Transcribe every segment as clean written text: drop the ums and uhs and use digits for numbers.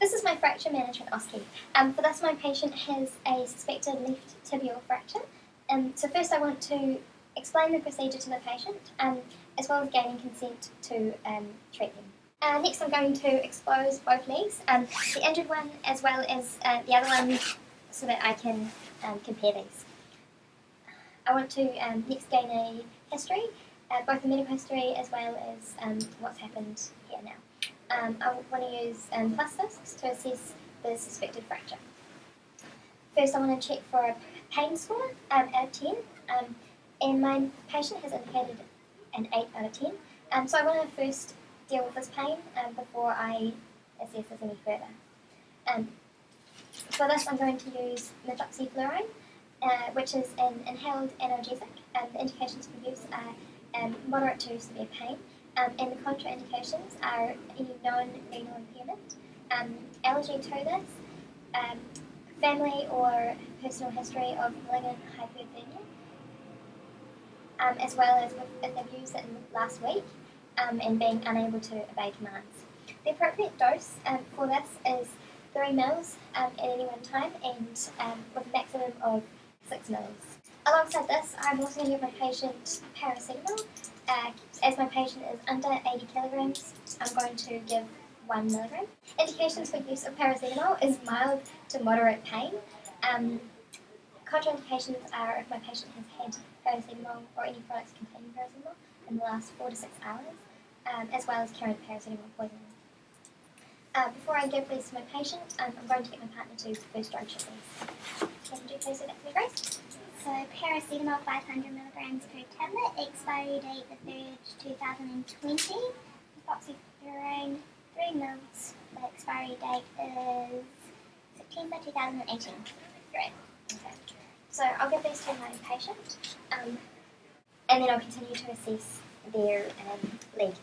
This is my fracture management OSCE. For this, my patient has a suspected left tibial fracture. So first I want to explain the procedure to the patient, as well as gaining consent to treat them. Next I'm going to expose both legs, the injured one as well as the other one, so that I can compare these. I want to next gain a history, both the medical history as well as what's happened here now. I want to use plus discs to assess the suspected fracture. First I want to check for a pain score out of 10, and my patient has indicated an 8 out of 10. So I want to first deal with this pain before I assess this any further. For this I'm going to use methoxyfluoride, which is an inhaled analgesic. The indications for use are moderate to severe pain, and the contraindications are any known renal impairment, allergy to this, family or personal history of malignant hyperthermia, as well as if they've used it in the last week, and being unable to obey commands. The appropriate dose for this is 3 mils at any one time, and with a maximum of 6 mils. Alongside this, I'm also going to give my patient paracetamol. As my patient is under 80 kilograms, I'm going to give 1 milligram. Indications for use of paracetamol is mild to moderate pain. Contraindications are if my patient has had paracetamol or any products containing paracetamol in the last 4 to 6 hours, as well as carrying paracetamol poisoning. Before I give these to my patient, I'm going to get my partner to first drug check these. Can you please do that for me, Grace? So paracetamol 500 milligrams per tablet, expiry date the 3rd, 2020. Methoxyfluoride 3 mils, the expiry date is September 2018. Great. Okay. So I'll give these to my patient, and then I'll continue to assess their leg.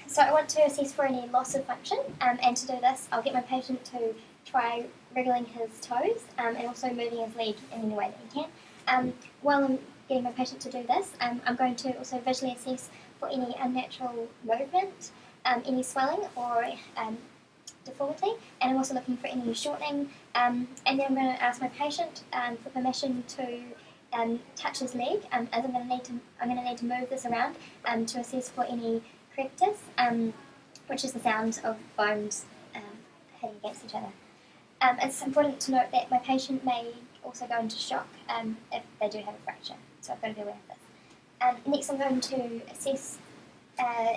So I want to assess for any loss of function, and to do this I'll get my patient to try wriggling his toes and also moving his leg in any way that he can. While I'm getting my patient to do this, I'm going to also visually assess for any unnatural movement, any swelling or deformity, and I'm also looking for any shortening, and then I'm going to ask my patient for permission to touch his leg, as I'm going to need to move this around to assess for any crepitus, which is the sound of bones hitting against each other. It's important to note that my patient may also go into shock if they do have a fracture, so I've got to be aware of this. Next I'm going to assess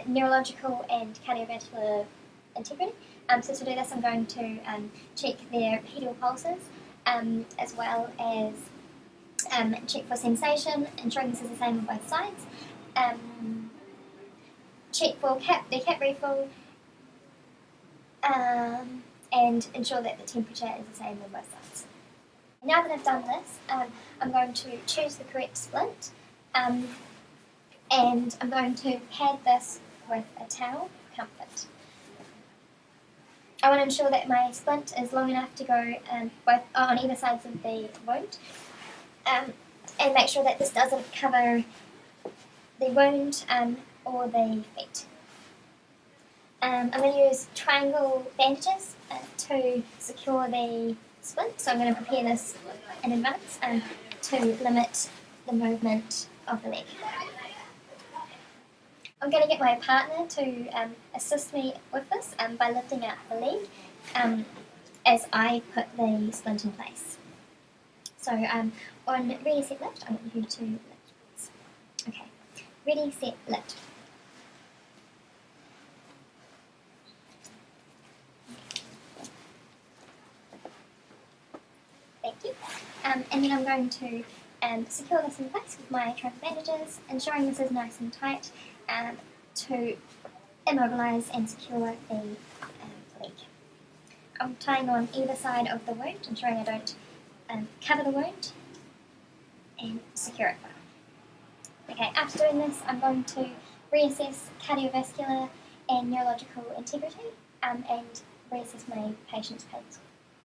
neurological and cardiovascular integrity. So to do this I'm going to check their pedal pulses, as well as check for sensation, ensuring this is the same on both sides. Check for the cap refill, and ensure that the temperature is the same on both sides. Now that I've done this, I'm going to choose the correct splint, and I'm going to pad this with a towel for comfort. I want to ensure that my splint is long enough to go both on either sides of the wound, and make sure that this doesn't cover the wound or the feet. I'm going to use triangle bandages to secure the splint, so I'm going to prepare this in advance to limit the movement of the leg. I'm going to get my partner to assist me with this by lifting out the leg as I put the splint in place. So on ready, set, lift, I want you to lift this. Okay, ready, set, lift. Thank you. And then I'm going to secure this in place with my triangle bandages, ensuring this is nice and tight to immobilise and secure the leg. I'm tying on either side of the wound, ensuring I don't cover the wound, and secure it well. Okay, after doing this, I'm going to reassess cardiovascular and neurological integrity, and reassess my patient's pain score.